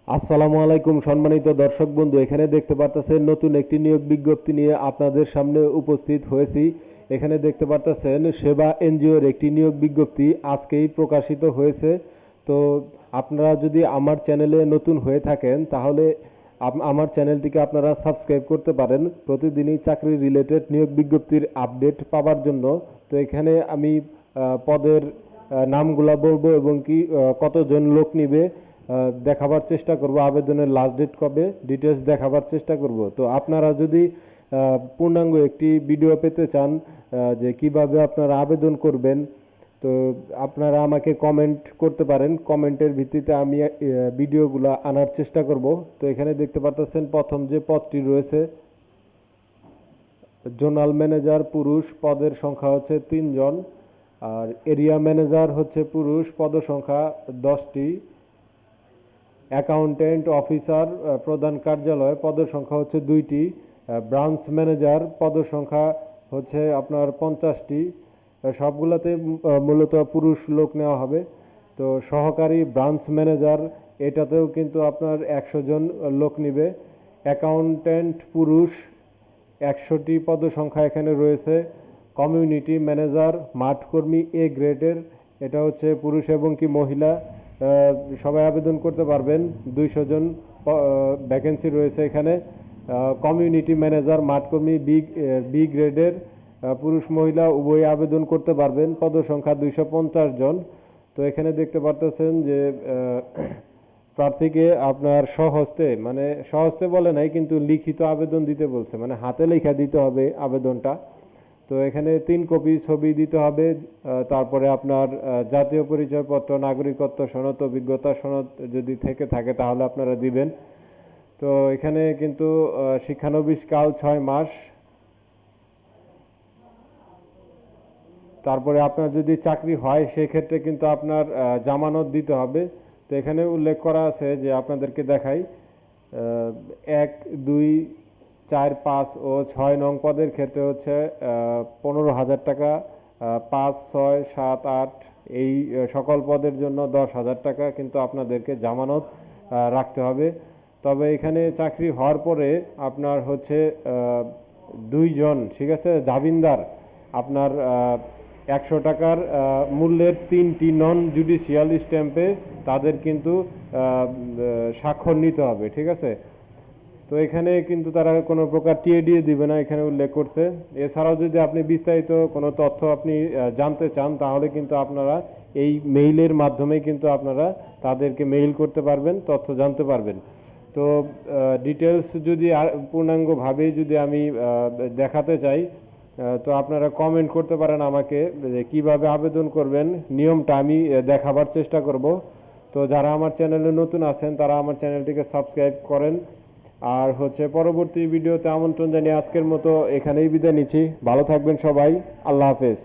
আসসালামু আলাইকুম সম্মানিত দর্শক বন্ধু, এখানে দেখতে পারতেছেন নতুন একটি নিয়োগ বিজ্ঞপ্তি নিয়ে আপনাদের সামনে উপস্থিত হয়েছি। এখানে দেখতে পারতেছেন সেবা এনজিওর একটি নিয়োগ বিজ্ঞপ্তি আজকেই প্রকাশিত হয়েছে। তো আপনারা যদি আমার চ্যানেলে নতুন হয়ে থাকেন তাহলে আমার চ্যানেলটিকে আপনারা সাবস্ক্রাইব করতে পারেন প্রতিদিনই চাকরি রিলেটেড নিয়োগ বিজ্ঞপ্তির আপডেট পাওয়ার জন্য। তো এখানে আমি পদের নামগুলা বলবো এবং কি কতজন লোক নিবে দেখাবার চেষ্টা করব, আবেদনের লাস্ট ডেট কবে ডিটেলস দেখাবার চেষ্টা করব। তো আপনারা যদি পূর্ণাঙ্গ একটি ভিডিও পেতে চান যে কিভাবে আপনারা আবেদন করবেন, তো আপনারা আমাকে কমেন্ট করতে পারেন। কমেন্টের ভিত্তিতে আমি ভিডিওগুলো আনার চেষ্টা করব। তো এখানে দেখতে পাচ্ছেন প্রথম যে পদটি রয়েছে জোনাল ম্যানেজার পুরুষ, পদের সংখ্যা হচ্ছে 3 জন। আর এরিয়া ম্যানেজার হচ্ছে পুরুষ, পদ সংখ্যা 10টি। অ্যাকাউন্টেন্ট অফিসার প্রধান কার্যালয়, পদের সংখ্যা হচ্ছে 2টি। ব্রাঞ্চ ম্যানেজার পদের সংখ্যা হচ্ছে আপনার 50টি। সবগুলোতে মূলত পুরুষ লোক নেওয়া হবে। তো সহকারী ব্রাঞ্চ ম্যানেজার এটাতেও কিন্তু আপনার 100 জন লোক নিবে। অ্যাকাউন্টেন্ট পুরুষ 100টি পদ সংখ্যা এখানে রয়েছে। কমিউনিটি ম্যানেজার মাঠকর্মী এ গ্রেডের, এটা হচ্ছে পুরুষ এবং কি মহিলা সবাই আবেদন করতে পারবেন। 200 জন ভ্যাকেন্সি রয়েছে এখানে। কমিউনিটি ম্যানেজার মাঠকর্মী বি গ্রেডের, পুরুষ মহিলা উভয়ই আবেদন করতে পারবেন। পদ সংখ্যা 250 জন। তো এখানে দেখতে পারতেছেন যে প্রার্থীকে আপনার স্বহস্তে, মানে স্বহস্তে বলে নাই কিন্তু লিখিত আবেদন দিতে বলছে, মানে হাতে লেখা দিতে হবে আবেদনটা। তো এখানে 3 কপি ছবি দিতে হবে। তারপরে আপনার জাতীয় পরিচয়পত্র, নাগরিকত্ব সনদ, অভিজ্ঞতা সনদ যদি থেকে থাকে তাহলে আপনারা দিবেন। তো এখানে কিন্তু শিক্ষানবিশ কাল 6 মাস। তারপরে আপনার যদি চাকরি হয় সেক্ষেত্রে কিন্তু আপনার জামানত দিতে হবে। তো এখানে উল্লেখ করা আছে যে আপনাদেরকে দেখাই 1, 2, 4, 5 ও 6 নং পদের ক্ষেত্রে হচ্ছে 15,000 টাকা। 5, 6, 7, 8 এই সকল পদের জন্য 10,000 টাকা কিন্তু আপনাদেরকে জামানত রাখতে হবে। তবে এখানে চাকরি হওয়ার পরে আপনার হচ্ছে 2 জন, ঠিক আছে, জামিনদার আপনার 100 টাকার মূল্যের 3টি নন জুডিশিয়াল স্ট্যাম্পে তাদের কিন্তু স্বাক্ষর নিতে হবে, ঠিক আছে। তো এখানে কিন্তু তারা কোনো প্রকার টিএডিএ দিবে না, এখানে উল্লেখ করছে। এছাড়াও যদি আপনি বিস্তারিত কোনো তথ্য আপনি জানতে চান তাহলে কিন্তু আপনারা এই মেইলের মাধ্যমে কিন্তু আপনারা তাদেরকে মেইল করতে পারবেন, তথ্য জানতে পারবেন। তো ডিটেলস যদি পূর্ণাঙ্গভাবে যদি আমি দেখাতে চাই তো আপনারা কমেন্ট করতে পারেন আমাকে যে কিভাবে আবেদন করবেন, নিয়মটা আমি দেখাবার চেষ্টা করব। তো যারা আমার চ্যানেলে নতুন আছেন তারা আমার চ্যানেলটিকে সাবস্ক্রাইব করেন। আর হচ্ছে পরবর্তী ভিডিওতে আমন্ত্রণ জানিয়ে আজকের মতো এখানেই বিদায় নিচ্ছি। ভালো থাকবেন সবাই। আল্লাহ হাফেজ।